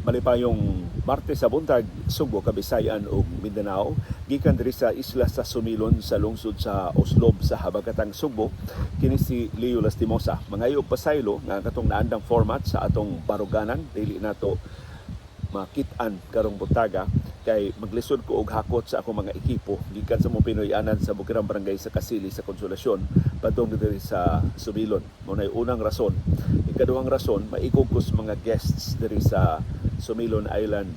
Malipayong Martes sa buntag, Subo, Kabisayan ug Mindanao, gikan diri sa isla sa Sumilon sa lungsod sa Oslob sa habagatang Subo, kini si Leo Lastimosa. Mangayo pasaylo nga katong naandang format sa atong baruganan, dili nato makit-an karong buntaga kay maglisod ko og hakot sa akong mga ekipo gikan sa mga Pinoy-anan sa Bukirang Barangay sa Kasili sa Konsolasyon padung diri sa Sumilon. Mao nay unang rason. Ikaduhang rason, maikog ko sa mga guests diri sa Sumilon Island,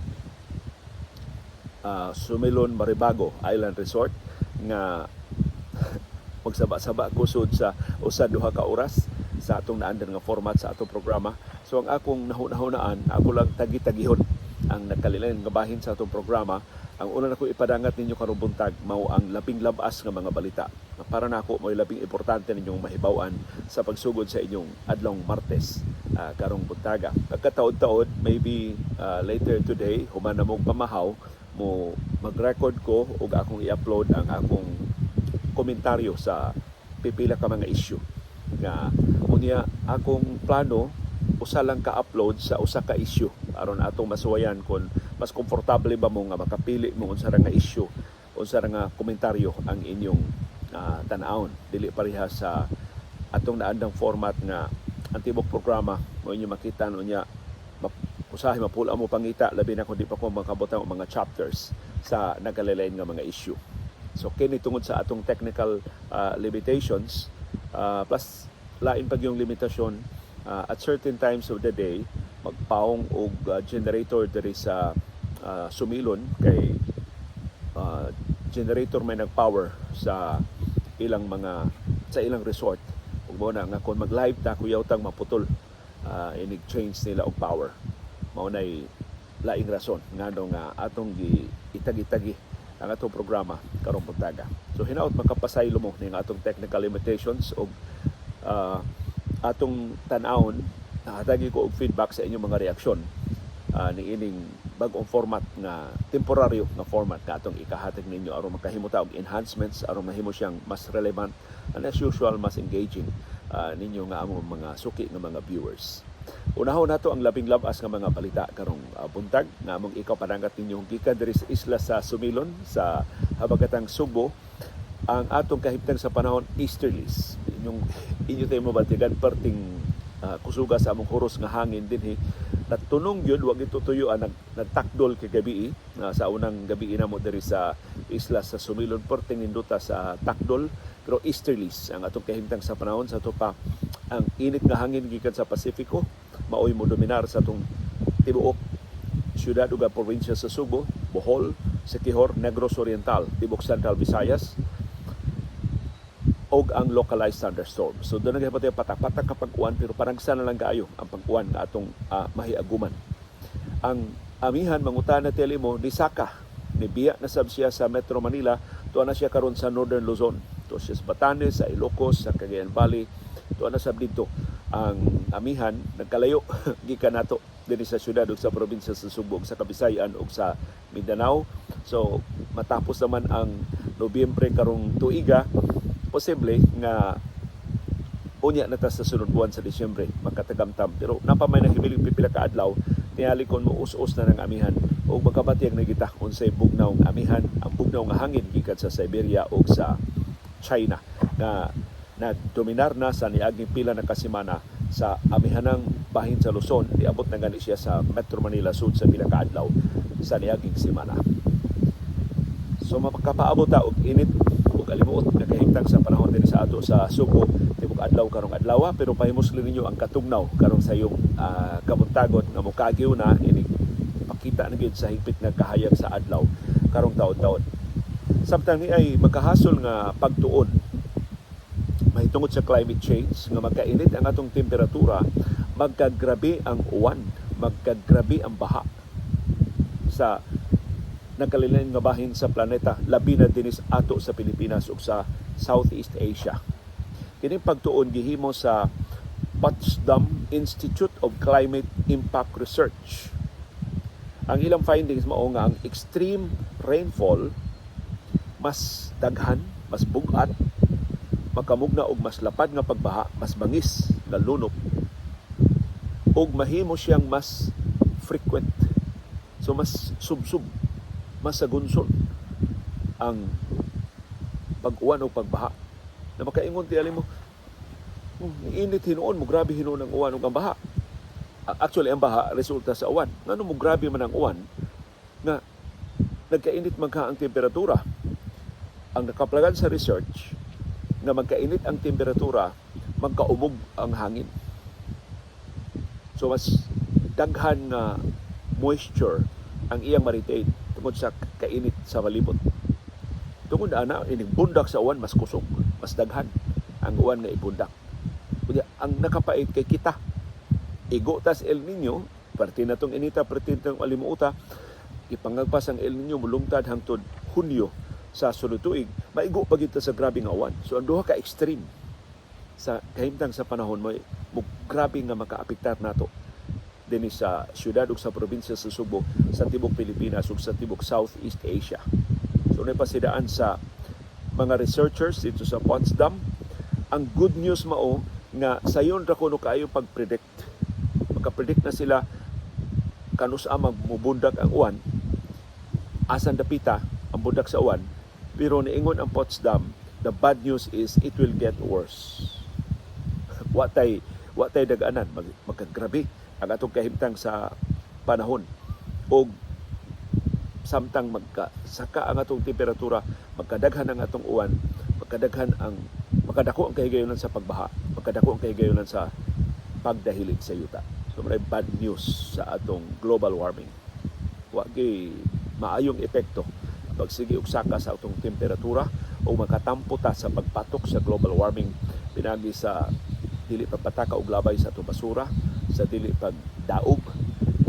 Sumilon Maribago Island Resort nga magsaba-saba kusod sa usa duha ka oras sa atong naandan nga format sa atong programa. So ang akong nahunahunaan, ako lang tagi-tagihon ang nagkalilain nga bahin sa atong programa. Ang una na ko ipadangat ninyo karong buntag mao ang labing labas nga mga balita. Para nako mao labing importante ninyong mahibaw-an sa pagsugod sa inyong adlong Martes karong buntaga. Pagkataod-taod, maybe later today, human na mong pamahaw, mo mag-record ko ug akong i-upload ang akong komentaryo sa pipila ka mga issue. Nga unya akong plano usa lang ka-upload sa usa ka issue aron atong masuwayan kung mas komportable ba mo nga makapili mo unsa ra nga issue, unsa ra nga komentaryo ang inyong tan-awon. Dili pareha sa atong naandang format nga ang tibok programa mo inyo makita unya usahay mapula mo pangita labi na kung di pa ko makabutang mga chapters sa nagkalilain nga mga issue. So kini tungod sa atong technical limitations plus lain pag yung limitasyon at certain times of the day magpaong og generator diri sa Sumilon kay generator may nagpower sa ilang resort ug mo na nga kung mag-live ta kuyaw tang maputol inig change nila og power. Mao nay laing rason ngano nga atong itagi-tagi ang atong programa karong buntaga. So hinaot makapasaylo mo ning atong technical limitations og atong tan-awon. Nakatagi ko og feedback sa inyong mga reaksyon ni ining bag-ong format nga temporaryo nga format nga atong ikahatag ninyo aron makahimuta og enhancements aron mahimo siyang mas relevant and as usual mas engaging ninyo nga among mga suki nga mga viewers. Unahon nato ang labing labas nga mga balita karong buntag nga among ikaw padangat ninyo gikan diri sa isla sa Sumilon sa habagatang Subo. Ang atong kahimtang sa panahon easterlies. Inyo tayo mabatigan perting kusuga sa among huros nga hangin dinhi natunong yun wag ito tuyuan nagtakdol kay gabi sa unang gabi na mo diri sa isla sa Sumilon perting ninduta sa takdol pero easterlies ang atong kahimtang sa panahon sa tupa ang init nga hangin gikan sa Pasifiko maoy mo dominar sa atong tibuok syudad ug probinsya sa Subo, Bohol, Siquijor, Negros Oriental, tibok Central Visayas og ang localized thunderstorm. So doon naghipat yung patak-patak kapag uwan pero parang sana lang kaayo ang pag-uwan na atong mahiaguman. Ang amihan mangutana teli mo ni Saka ni biya na sab siya sa Metro Manila, tuwa na siya karon sa Northern Luzon. Tuwa siya sa Batanes, sa Ilocos, sa Cagayan Valley. Tuwa na sab dito ang amihan nagkalayo gikan nato dinhi sa syudad ug sa probinsya sa Subo, sa Kabisayan ug sa Mindanao. So matapos naman ang Nobyembre karong tuiga, posible nga unya na ta sa sunod buwan sa Disyembre magkatagamtam pero napamay na himiling pipila ka adlaw tingali kon mo us-us na ng amihan o magkabatyag na kita unsay bugnaw nga amihan ang bugnaw nga hangin gikan sa Siberia o sa China nga nagdominar na sa niaging pila na kasimana sa amihanang bahin sa Luzon. Iabot na gani siya sa Metro Manila Sud sa pila ka adlaw sa niaging semana. So mapakapaabot ta og init ug alimuot nga kahimtang sa panahon din sa ato sa Subo tibok adlaw karong adlaw pero pahimusli ninyo ang katugnaw karong sayong kabuntagon nga mokagyo na inig pakita na gyud sa higpit nga kahayag sa adlaw karong taon-taon. Samtang ni ay magkahasol nga pagtuon mahitungod sa climate change nga magkainit ang atong temperatura, magkagrabe ang uwan, magkagrabe ang baha sa nagkalilain nga bahin sa planeta, labi na dinis ato sa Pilipinas ug sa Southeast Asia. Kini pagtuon gihimo sa Potsdam Institute of Climate Impact Research. Ang ilang findings mao nga ang extreme rainfall mas daghan, mas bugat, makamugna og mas lapad nga pagbaha, mas bangis nga lunok ug mahimo siyang mas frequent So mas subsub, mas sagunsol ang pag-uwan o pagbaha. Na makaingon ti mo, init hinuon mo, grabe hinuon ang uwan o ang baha. Actually, ang baha resulta sa uwan. Ngano mo grabe man ang uwan nga nagkainit magka ang temperatura. Ang nakaplagan sa research nga magkainit ang temperatura, magkaumog ang hangin. So mas daghan nga moisture ang iyang ma-retain tungod sa kainit sa malibot. Tungod ana ining bundak sa uwan mas kusog, mas daghan ang uwan nga ibundak. Kunya ang nakapait kay kita. Igo tas El Nino, parte na tong inita, parte na tong alimuota, ipangagpas ang El Nino mulungtad hangtod Hunyo sa sunod tuig, maigo pa kita sa grabe nga uwan. So ang duha ka extreme sa kahimtang sa panahon mo grabe nga makaapektar nato dinhi sa syudad ug sa probinsya sa Subo, sa tibok Pilipinas ug sa tibok Southeast Asia. So napasidaan sa mga researchers dito sa Potsdam, ang good news mao nga sayon ra kuno kaayo pag-predict. Maka-predict na sila kanus amang mubundak ang uwan, asan dapita ang bundak sa uwan, pero niingon ang Potsdam, the bad news is it will get worse. Watay daganan, magkagrabe ang atong kahimtang sa panahon. O samtang saka ang atong temperatura, magkadaghan ang atong uwan, makadako ang kahigayonan sa pagbaha, makadako ang kahigayonan sa pagdahilig sa yuta. So may bad news sa atong global warming. Wagi maayong epekto pag sige og saka sa atong temperatura o makatampo ta sa pagpatok sa global warming pinagi sa dili pagpataka og labay sa atong basura, sa dili pagdaog,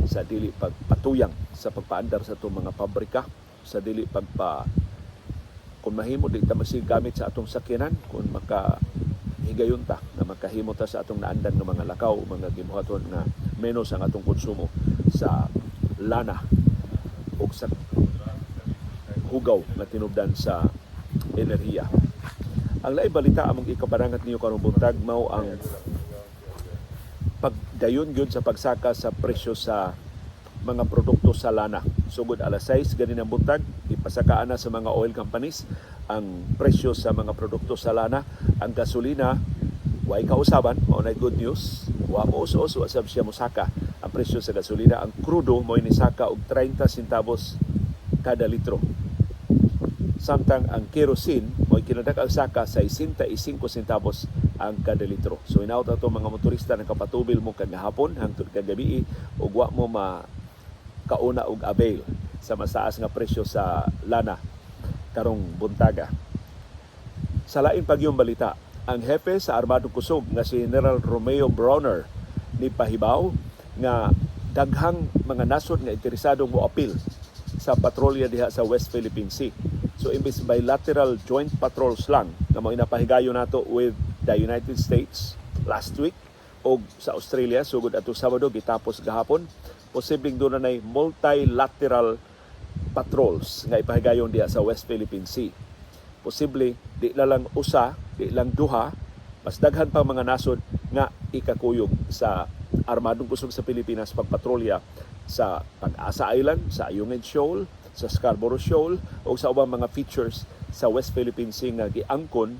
sa dili pagpatuyang sa pagpaandar sa atong mga pabrika, sa dili kung mahimo di ta magsigamit sa atong sakyanan, kung higayon ta na makahimo ta sa atong naandan ng mga lakaw, mga gibuhaton nga menos ang atong konsumo sa lana o sa hugaw na tinubdan sa enerhiya. Ang laing balita among ikabarangat niyo karong buntag mao ang pagdayon gyud sa pagsaka sa presyo sa mga produkto sa lana. Sugod alas 6 ganin ang buntag, ipasakaan na sa mga oil companies ang presyo sa mga produkto sa lana. Ang gasolina, way kausaban, mao na good news. Wa mo uso-uso asab siya mosaka ang presyo sa gasolina. Ang crudo mo inisaka og 30 centavos kada litro. Samtang ang kerosene mo kinadak-ang saka sa 65 centavos ang kada litro. So inaut ato mga motorista ng kapatubil mo kagahapon hangtod kagabi ug wa mo kauna og avail sa masaas nga presyo sa lana karong buntaga. Sa lain pagyong balita, ang hepe sa Armadong Kusog nga si General Romeo Brawner ni pahibaw nga daghang mga nasod nga interesadong moapil sa patrolya diha sa West Philippine Sea. So imbis bilateral joint patrols lang nga mga inapahigayo nato with the United States last week o sa Australia sugod ato Sabado gitapos gahapon, posibleng doon na multilateral patrols nga ipahigayon diha sa West Philippine Sea. Posible di lang usa, di lang duha, mas daghan pa mga nasod nga ikakuyog sa Armadong Kusog sa Pilipinas pagpatrolya sa Pag-asa Island, sa Ayungin Shoal, sa Scarborough Shoal o sa ubang mga features sa West Philippine Sea nga giangkon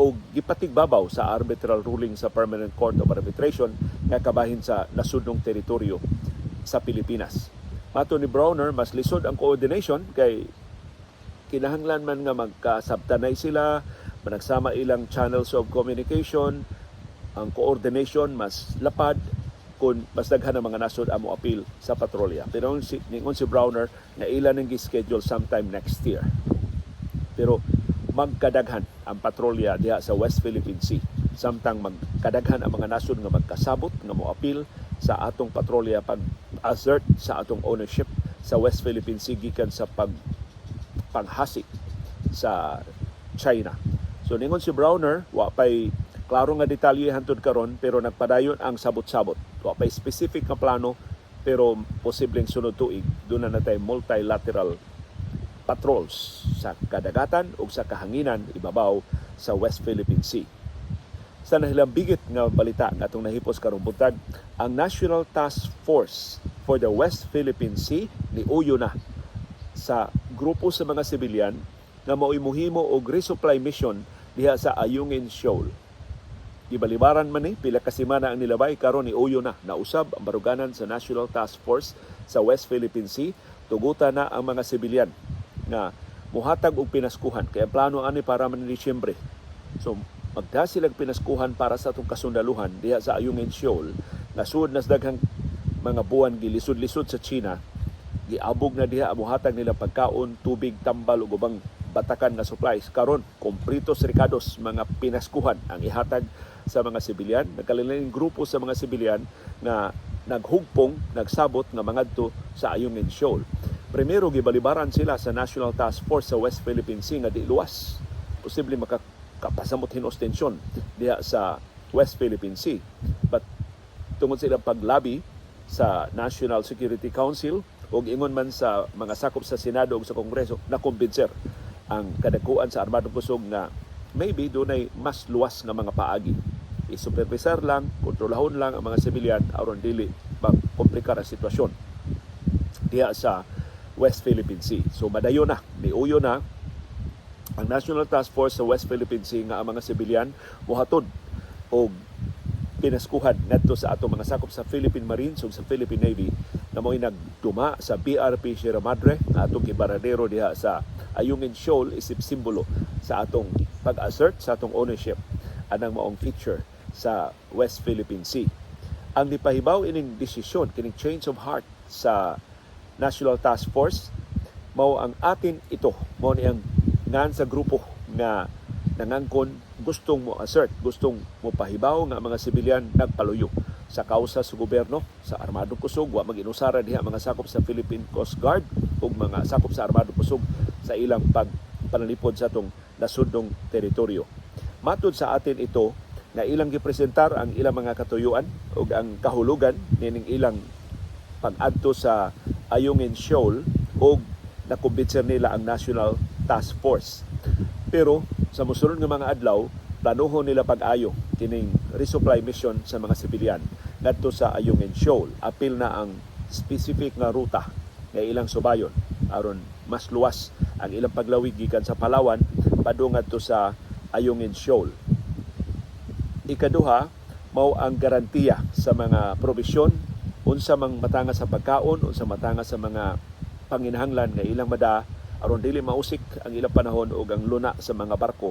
o gipatigbabaw sa arbitral ruling sa Permanent Court of Arbitration nga kabahin sa nasudnong teritoryo sa Pilipinas. Mato ni Brawner, mas lisod ang coordination kay kinahanglan man nga magkasabtanay sila, managsama ilang channels of communication, ang coordination mas lapad kung mas daghan ang mga nasod amo appeal sa patrolya. Pero ningon si Brawner na ilan ang gi-schedule sometime next year. Pero magkadaghan ang patrolya diha sa West Philippine Sea. Samtang magkadaghan ang mga nasod nga magkasabot nga mo-appeal sa atong patrolya pag-assert sa atong ownership sa West Philippine Sea gikan sa panghasik sa China. So ningon si Brawner, wa pay klaro nga detalye hangtod karon pero nagpadayon ang sabot-sabot. Wa pay specific nga plano pero posibleng sunod tuig doon na natay multilateral patrols sa kadagatan o sa kahanginan ibabaw sa West Philippine Sea. Sa nahilambigit nga balita nga atong nahipos karong buntag, ang National Task Force for the West Philippine Sea niuyo na sa grupo sa mga sibilyan nga mao'y muhimo og resupply mission diha sa Ayungin Shoal. Gibalibaran man ni pila ka semana ang nilabay karon niuyo na nausab ang baruganan sa National Task Force sa West Philippine Sea. Tugutan na ang mga sibilyan nga muhatag og pinaskuhan kay ang plano ani para man ni Disyembre. So magda silang pinaskuhan para sa atong kasundaluhan diha sa Ayungin Shoal. Nasud nas daghang mga buwan gilisod-lisod sa China. Giabog na diha ang muhatag nila pagkaon, tubig, tambal ug ubang batakan na supplies. Karon komplitos rikados mga pinaskuhan ang ihatag sa mga sibilyan. Nagkalilaing grupo sa mga sibilyan na naghugpong, nagsabot nga mangadto sa Ayungin Shoal. Primero gibalibaran sila sa National Task Force sa West Philippine Sea nga di luwas. Posible makapasamot hinostensyon diha sa West Philippine Sea. But tungod sa ilang paglabi sa National Security Council o ingon man sa mga sakop sa Senado o sa Kongreso na kumbinser ang kadakuan sa Armadong Kusog na maybe dunay mas luwas nga mga paagi. I-supervisar lang, kontrolahon lang ang mga sibilyan aron dili magkomplikar ang sitwasyon diha sa West Philippine Sea. So madayo na, niuyo na ang National Task Force sa West Philippine Sea nga ang mga sibilyan muhatod og pinaskuhan ngadto sa atong mga sakop sa Philippine Marines ug sa Philippine Navy na mo'y nagduma sa BRP Sierra Madre na atong gibaradero diha sa Ayungin Shoal isip simbolo sa atong pag-assert sa atong ownership anang maong feature sa West Philippine Sea. Ang nipahibaw ining desisyon, kining change of heart sa National Task Force, mao ang atin ito, mao ni ang ngan sa grupo nga nangangkon gustong mo assert, gustong mo pahibaw nga mga sibilyan nagpaluyo sa kausa sa gobyerno sa Armadong Kusog, wa mag-inusara diha mga sakop sa Philippine Coast Guard ug mga sakop sa Armadong Kusog sa ilang pagpanalipod sa atong nasudnong teritoryo. Matud sa atin ito na ilang gipresentar ang ilang mga katuyuan ug ang kahulugan nining ilang pag-adto sa Ayungin Shoal ug nakumbinser nila ang National Task Force. Pero sa mosunod nga mga adlaw, planuhon nila pag-ayo kining resupply mission sa mga sibilyan ngadto sa Ayungin Shoal. Apil na ang specific nga ruta nga ilang subayon aron mas luwas ang ilang paglawig gikan sa Palawan padung ngadto sa Ayungin Shoal. Ikaduha, mao ang garantiya sa mga probisyon unsa mang matanga sa pagkaon, unsa matanga sa mga panginahanglan nga ilang mada aron dili mausik ang ilang panahon o ang luna sa mga barko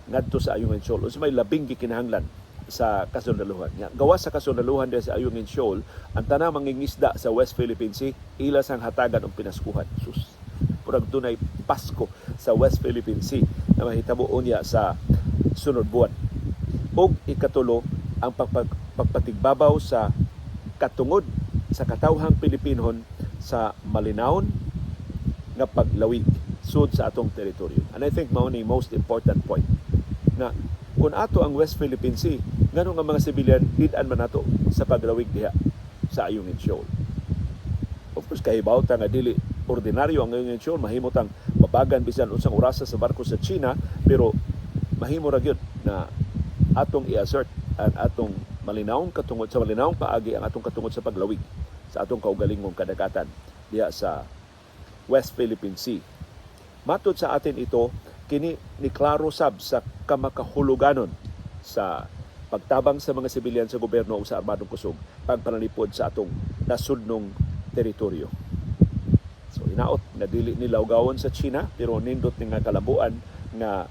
ngadto sa Ayungin Shoal. Unsa may labing gikinahanglan sa kasundaluhan. Gawas sa kasundaluhan dahil sa Ayungin Shoal, ang tanang mangingisda sa West Philippine Sea, ilas ang hatagan ng pinaskuhan. Sus, purag dunay Pasko sa West Philippine Sea na mahitabo unya sa sunod buwan. O ikatulo, ang pagpatigbabaw sa katungod sa katawhang Pilipinon sa malinawon nga paglawig sud sa atong teritoryo. And I think mao ni most important point na kung ato ang West Philippine Sea, ngano nga mga sibilyan did-an man nato sa paglawig diha sa Ayungin Shoal. Of course, kahibaw ta nga dili ordinaryo ang Ayungin Shoal, mahimo tang mabagan bisan unsang orasa sa barko sa China, pero mahimo ra gyud na atong i-assert ang atong malinawong katungod sa malinawong paagi ang atong katungod sa paglawig sa atong kaugalingong kadagatan diha sa West Philippine Sea. Matud sa atin ito, kini ni klaro sab sa kamakahuluganon sa pagtabang sa mga sibilyan sa gobyerno o sa Armadong Kusog pagpanalipod sa atong nasudnong teritoryo. So inaot na dili nila ugawon sa China pero nindot nga kalabuan nga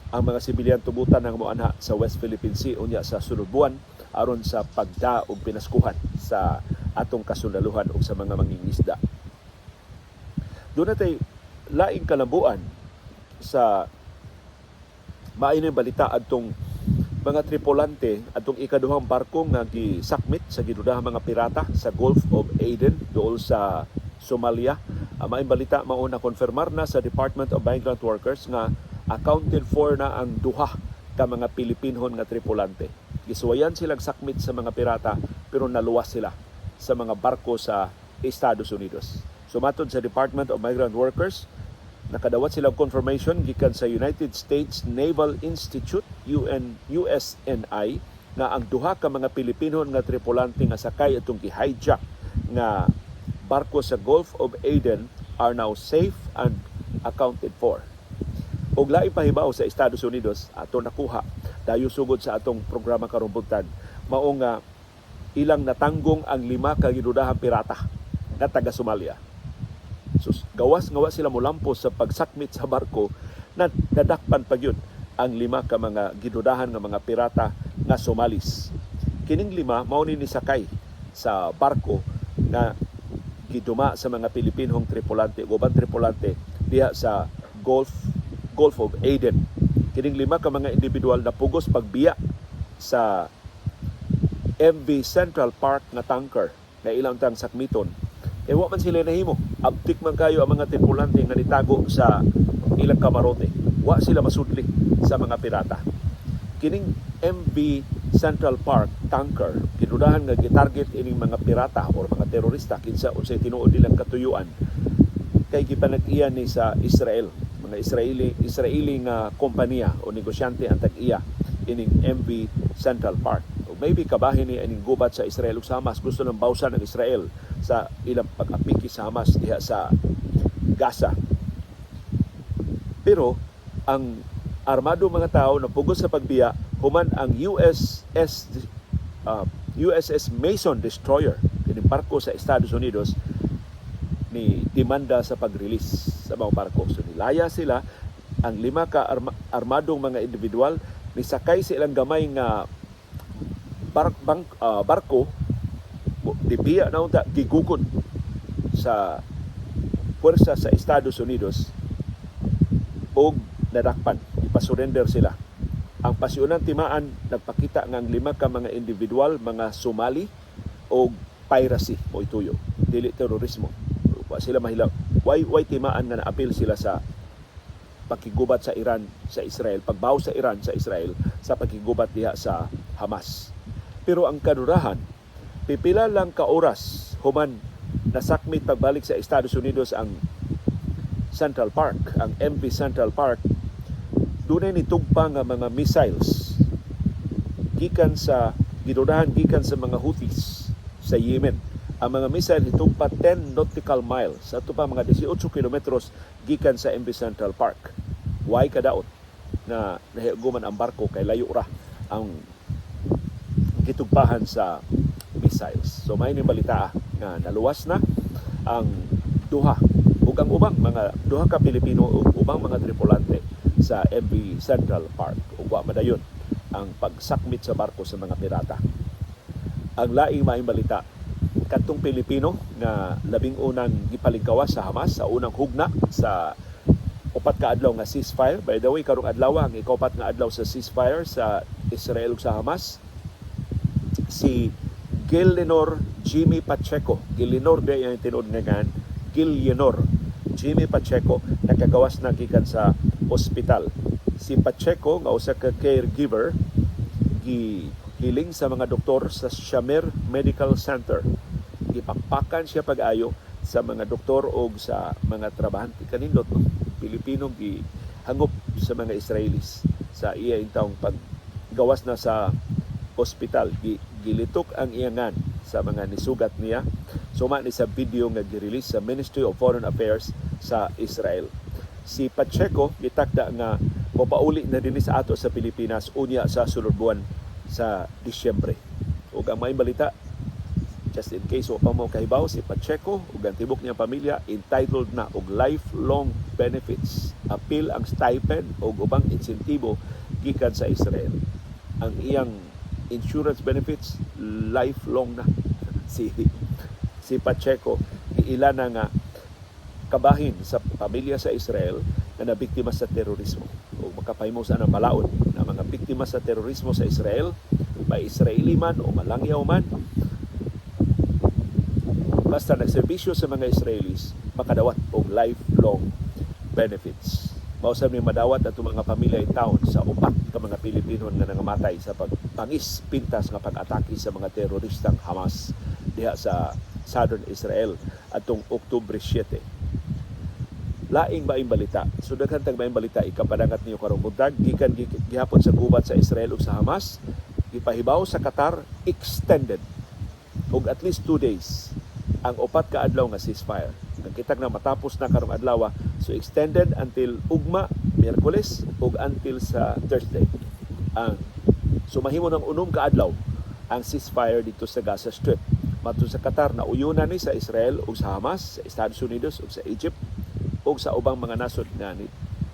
ang mga sibilyan tubutan ng moanha sa West Philippine Sea unya sa sunod buwan aron sa pagda og pinaskuhan sa atong kasundaluhan o sa mga mangingisda. Doon natin laing kalambuan sa maayon balita adtong mga tripulante adtong ikaduhang barko nga gisakmit sa gidudahang mga pirata sa Gulf of Aden dool sa Somalia. Maayon balita mao na konfirmar na sa Department of Migrant Workers nga accounted for na ang duha ka mga Pilipinhon nga tripulante. Gisuwayan silang sakmit sa mga pirata pero naluwas sila sa mga barko sa Estados Unidos. Sumatod sa Department of Migrant Workers, nakadawat silang confirmation gikan sa United States Naval Institute USNI nga ang duha ka mga Pilipino nga tripulante nga sakay atong gi-hijack nga barko sa Gulf of Aden are now safe and accounted for. Og laing pahibaw sa Estados Unidos ato nakuha dayo sugod sa atong programa karong buntag mao nga ilang natanggong ang 5 ka ginudahang pirata nga taga Somalia. So gawas-gawas sila molampos sa pagsakmit sa barko na nadakpan pa gyud ang 5 ka mga ginudahan nga mga pirata nga Somalis. Kining 5 mao ni nisakay sa barko nga giduma sa mga Pilipinong tripulante ug ubang tripulante diha sa Gulf of Aden. Kining 5 ka mga individual na pugos pagbiya sa MV Central Park nga tanker na ilang tang sakmiton. E wa man sila nahimo. Abtik man kayo ang mga tripulante nga nitago sa ilang kamarote. Wa sila masudli sa mga pirata. Kining MV Central Park tanker, kinudahan nga gitarget ining mga pirata o mga terorista kinsa unsay tinuod nilang katuyuan kay gipanag-iya ni sa Israel. Mga Israeli nga kompanya o negosyante ang tag-iya ining MV Central Park. O maybe kabahin ni ining gubat sa Israel ug sa Hamas, gusto nang bawsan ng Israel sa ilang pag-apiki sa Hamas diha sa Gaza. Pero ang armado mga tao na pugos sa pagbiya human ang USS Mason Destroyer, kining barko sa Estados Unidos, ni demanda sa pag-release sa mga barko. So nilaya sila ang 5 ka armadong mga individual, nisakay silang gamay nga barko, dibiya na unta gigukod sa puwersa sa Estados Unidos og nadakpan, ipasurrender sila. Ang pasiunang timaan nagpakita nga ang 5 ka mga individual, mga Somali o piracy mo ituyo, dili terorismo. Wa sila mahilaw. Why timaan nga na-appeal sila sa pakigubat sa Iran sa Israel, pagbaw sa Iran sa Israel sa pakigubat diha sa Hamas. Pero ang kadurahan, pipila lang ka oras human nasakmit pagbalik sa Estados Unidos ang Central Park, ang MV Central Park, dunay nitugpa nga mga missiles gikan sa mga Houthis sa Yemen. Ang mga missile nitugpa 10 nautical miles, ato pa mga 18 kilometros gikan sa MV Central Park. Why kadaot na nahiuguman ang barko kay layo ra ang gitugpahan sa missiles. So may ni balita nga naluwas na ang duha ka Pilipino ug ubang mga tripulante sa MV Central Park. Ug wa madayon ang pagsakmit sa barko sa mga pirata. Ang laing maayong balita, kadtong Pilipino nga labing unang gipalingkawas sa Hamas sa unang hugna sa 4 ka adlaw nga ceasefire. By the way, karong adlaw ang ikaw-4 nga adlaw sa ceasefire sa Israel ug sa Hamas. Si Gillenor Jimmy Pacheco, Gillenor day ang tinuod nga Gillenor Jimmy Pacheco, nakagawas na gikan sa ospital. Si Pacheco nga usa ka caregiver gihiling sa mga doktor sa Shamir Medical Center. Gipakpakan siya pag-ayo sa mga doktor o sa mga trabahante. Kanindot, no? Pilipino gihangop sa mga Israelis sa iya intawong paggawas na sa ospital. Gilitok ang iyangan sa mga nisugat niya. Suma ni sa video nga gi-release sa Ministry of Foreign Affairs sa Israel. Si Pacheco gitakda nga mapauli na dinhi sa ato sa Pilipinas unya sa sulod buwan sa Disyembre. Ug ang may balita, just in case wa pa mo kahibaw, si Pacheco ug ang tibok niyang pamilya entitled na og lifelong benefits. Apil ang stipend ug ubang insentibo gikan sa Israel. Ang iyang insurance benefits lifelong na. Si Pacheco giila na nga kabahin sa pamilya sa Israel na nabiktima sa terorismo. O makapahimo sa anang balaod na mga biktima sa terorismo sa Israel, may Israeli man o malangyaw man, basta nagserbisyo sa mga Israelis, makadawat og lifelong benefits. Mausap ni madawat ato mga pamilya in town sa 4 ka mga Pilipino nga nangamatay sa pagpangis pintas nga pag-atake sa mga teroristang Hamas diha sa Southern Israel atong Oktubre 7. Laing maayong balita. So daghan tag maayong balita ikapadangat niyo karong buntag gikan gihapon sa gubat sa Israel ug sa Hamas, gipahibaw sa Qatar extended og at least 2 days ang upat ka adlaw nga ceasefire. Ang kitag na matapos na karong adlaw, so extended until ugma Miyerkules ug until sa Thursday. Ang mahimo ng unom ka adlaw ang ceasefire dito sa Gaza Strip. Matun sa Qatar na uyunan ni sa Israel ug sa Hamas, sa Estados Unidos ug sa Egypt ug sa ubang mga nasod nga ni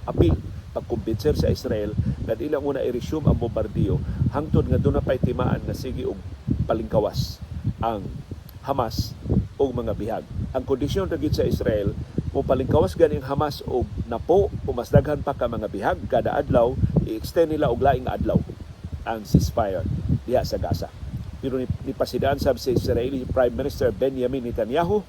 apil pagkumbinser sa Israel na dili muna i-resume ang bombardiyo hangtod nga doon na pa'y timaan nga sige og palingkawas ang Hamas o mga bihag. Ang kondisyon ra gyud sa Israel mo palingkawas ganing Hamas og napo o mas daghan pa ka mga bihag kada adlaw, i-extend nila og laing adlaw ang ceasefire diha sa Gaza. Pero ni pasidaan sab sa Israeli Prime Minister Benjamin Netanyahu,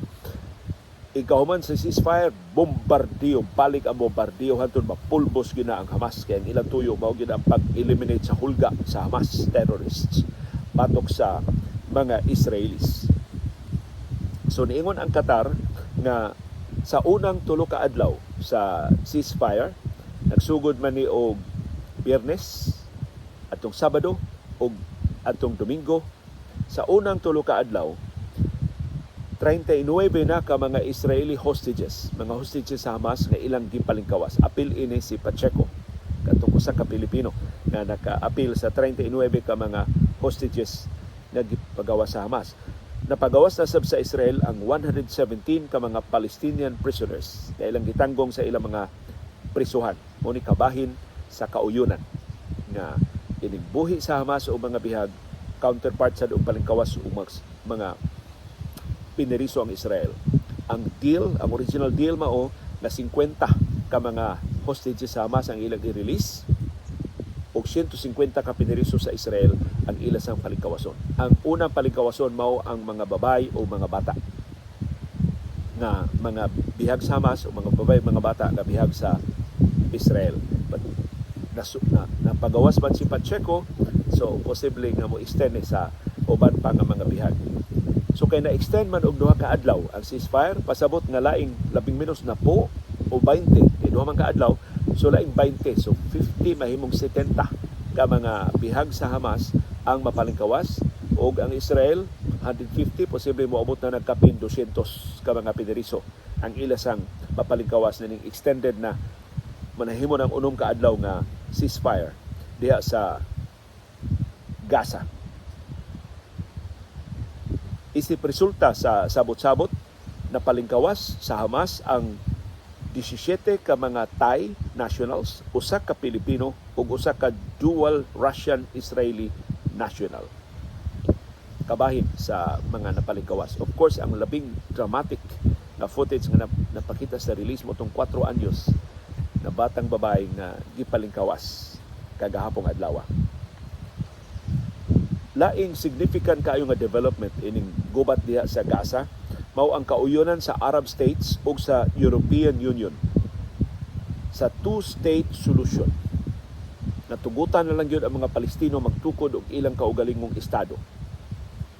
ikahuman sa ceasefire, bombardiyo, balik ang bombardiyo hantod mapulbos gina ang Hamas. Kaya ang ilang tuyo mao gina ang pag-eliminate sa hulga sa Hamas terrorists patok sa mga Israelis. So niingon ang Qatar nga sa unang tulo ka adlaw sa ceasefire, nagsugod man ni og Biyernes, atong Sabado og atong Domingo. Sa unang tulo ka adlaw, 39 na ka mga Israeli hostages, mga hostages sa Hamas nga ilang gipalingkawas. Apil ini si Pacheco, katong usa ka Pilipino nga naka-apil sa 39 ka mga hostages nga gipagawas sa Hamas. Napagawas na sab sa Israel ang 117 ka mga Palestinian prisoners na ilang gitanggong sa ilang mga prisuhan. Muni kabahin sa kauyunan nga inigbuhi sa Hamas o mga bihag, counterpart sa doong palingkawas o mga piniriso ang Israel. Ang deal, ang original deal mao na 50 ka mga hostages sa Hamas ang ilang i-release o 150 ka piniriso sa Israel ang ilang sang palingkawason. Ang unang palingkawason mao ang mga babay o mga bata na mga bihag sa Hamas o mga babay mga bata na bihag sa Israel. But napagawas man si Pacheco, so posible nga mo extend sa uban pa nga mga bihag. So kay na-extend man og duha ka adlaw ang ceasefire, pasabot nga laing labing menos na po o 20 kay duha man ka adlaw, so laing 20, so 50 mahimong 70 ka mga bihag sa Hamas ang mapalingkawas og ang Israel 150, posible moabot na nagkapin 200 ka mga piniriso ang ilasang mapalingkawas na ning extended na manahimo ng unom ka adlaw nga ceasefire diha sa Gaza. Isip resulta sa sabot-sabot na palingkawas sa Hamas ang 17 ka mga Thai nationals, usa ka Pilipino ug usa ka dual Russian-Israeli national. Kabahin sa mga napalingkawas. Of course, ang labing dramatic na footage nga napakita sa release mo tong 4 anyos na batang babae na gipalingkawas kagahapong adlaw. Laing significant kayo nga development ining gubat diha sa Gaza mao ang kauyonan sa Arab states ug sa European Union sa two-state solution. Natugutan na lang yun ang mga Palestino magtukod og ilang kaugalingong estado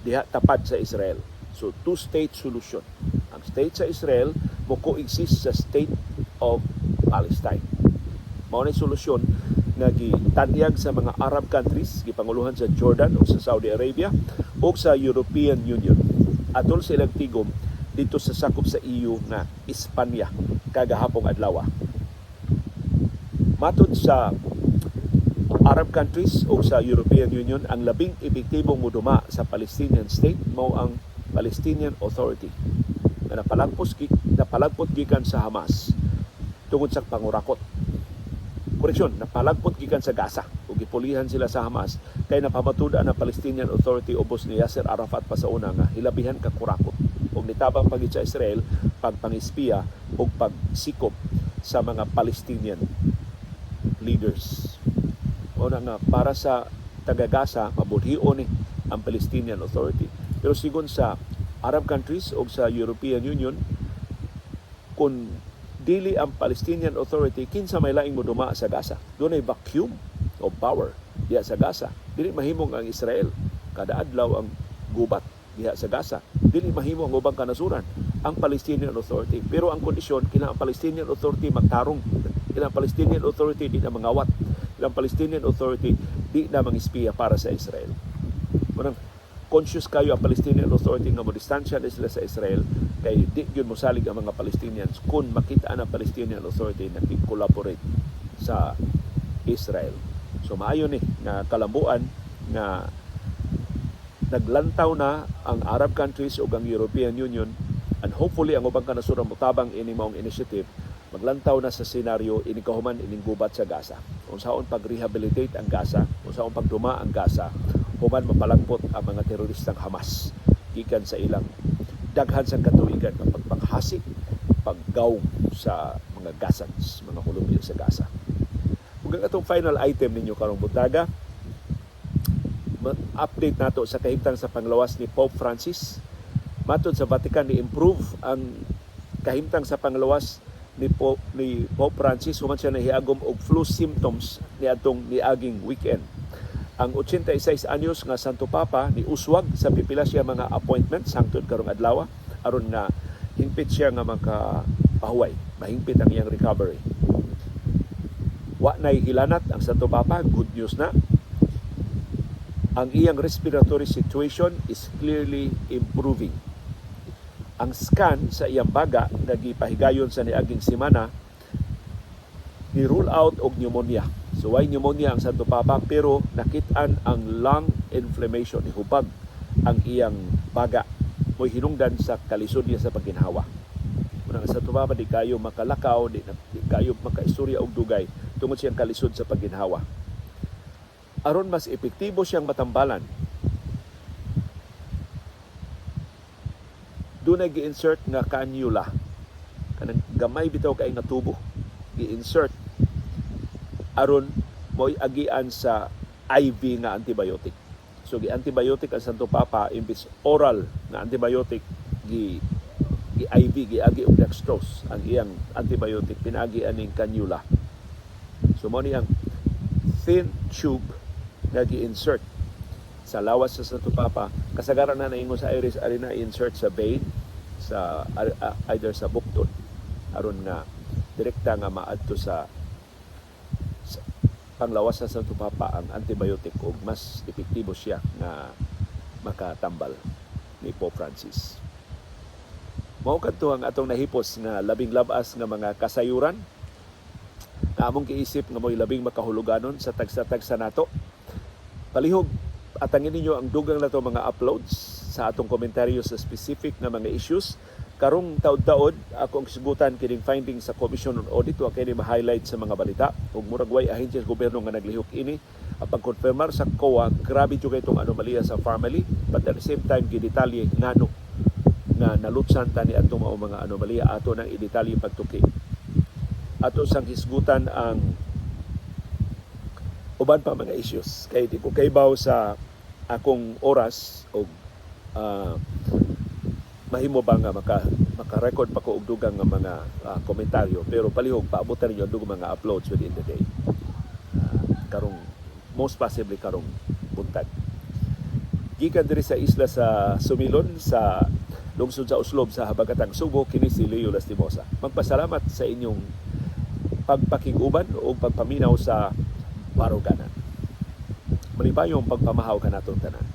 diha tapat sa Israel. So two-state solution. Ang state sa Israel mo coexist sa state of Palestine. Mao ni solusyon nga gitanyag sa mga Arab countries, gipanguluhan sa Jordan o sa Saudi Arabia o sa European Union. Atol silang tigom dito sa sakop sa EU na Espanya kagahapong adlaw. Matod sa Arab countries o sa European Union, ang labing epektibong muduma sa Palestinian state mao ang Palestinian Authority na napalagpot gikan sa Hamas tungod sa pangurakot. Koreksyon, napalagpot gikan sa Gaza ug gipulihan sila sa Hamas kay napamatuda na Palestinian Authority ubos ni Yasser Arafat pa sa una nga hilabihan ka kurakot ug nitabang pagit sa Israel pagpangispiya ug pagsikop sa mga Palestinian leaders. O nga para sa taga-Gaza mabudhion ni ang Palestinian Authority. Pero sigon sa Arab countries o sa European Union, kung dili ang Palestinian Authority, kinsa may laing moduma sa Gaza. Doon ay vacuum of power diha sa Gaza. Dili mahimong ang Israel. Kada adlaw ang gubat diha sa Gaza. Dili mahimo ang ubang kanasuran ang Palestinian Authority. Pero ang kondisyon, kailangan ang Palestinian Authority magtarong. Kailangan ang Palestinian Authority di na mangawat. Kailangan ang Palestinian Authority di na mangispiya para sa Israel. Unang conscious kayo ang Palestinian Authority nga modistansya na sila sa Israel kay di gyud mosalig ang mga Palestinians kung makita ang Palestinian Authority na collaborate sa Israel. So maayo ni nga kalambuan nga naglantaw na ang Arab countries ug ang European Union, and hopefully ang ubang kanasuran mutabang ini maong initiative, maglantaw na sa senaryo ini kahuman ining gubat sa Gaza. Unsaon pag-rehabilitate ang Gaza, unsaon pagduma ang Gaza, human mapalangpot ang mga teroristang Hamas gikan sa ilang daghan sang katuigan ng pagpanghasik, paggaw sa mga Gazans, mga Kolombiyo sa Gaza. Ug ang atong final item ninyo karong buntaga, update nato sa kahimtang sa panglawas ni Pope Francis. Matod sa Vatican, ni-improve ang kahimtang sa panglawas ni Pope Francis human siya nahiagom og flu symptoms ni atong niaging weekend. Ang 86 anyos nga Santo Papa ni uswag sa pipila siya mga appointments hangtod karong adlaw aron nga hingpit siya nga makapahuway, mahingpit ang iyang recovery. Wa nay hilanat ang Santo Papa, good news na. Ang iyang respiratory situation is clearly improving. Ang scan sa iyang baga nga gipahigayon sa niaging semana ni rule out og pneumonia. So why pneumonia ang Santo Papa, pero nakit-an ang lung inflammation, hubag ang iyang baga. Mo'y hinungdan sa kalisod niya sa pagginhawa. Muna ang Santo Papa di kayo makalakaw, di kayo makaistorya og dugay tungod siyang kalisod sa pagginhawa. Aron mas epektibo siyang matambalan, doon ay gi-insert nga cannula, kanang gamay bitaw kay nga tubo, gi-insert aron mo'y agian sa IV nga antibiotic. So gi-antibiotic ang Santo Papa, imbis oral nga antibiotic, gi-IV, gi-agi og dextrose ang iyang antibiotic, pinagi aning cannula. So mo ni ang thin tube nga gi-insert sa lawas sa Santo Papa. Kasagaran na naingon sa iris, ari na insert sa vein, sa either sa bukton, aron nga direkta nga maadto sa panglawas sa Santo Papa ang antibiotic ug mas epektibo siya nga makatambal ni Pope Francis. Mao kadto ang atong nahipos nga labing labas nga mga kasayuran na among giisip nga mo'y labing makahuluganon sa tagsa-tagsa nato. Palihog, atangin ninyo ang dugang na to mga uploads sa atong komentaryo sa specific na mga issues. Karong taod-taod, akong sigutan kining findings sa Commission on Audit, wa kini ma-highlight sa mga balita. Ug murag way ahensya sa gobyerno nga naglihok ini. Ang pagkonfirmar sa COA, grabe jud itong anomalya sa family, but at the same time, gidetalye ngano nga nalutsan ta ni atong mga anomalya, ato nang idetalye pagtuki. Ato sang hisgutan ang uban pa mga issues. Kaya di ko kaibaw sa akong oras o mahimo ba nga maka-record pa ko og dugang nga mga komentaryo, pero palihog paabutan ninyo ang dugang mga uploads within the day. Karong most possibly karong buntag. Gikan diri sa isla sa Sumilon sa lungsod sa Uslob sa Habagatang Subo, kini si Leo Lastimosa. Magpasalamat sa inyong pagpakiguban o pagpaminaw sa Baruganan. Malipayong pagpamahaw ka natong tanan.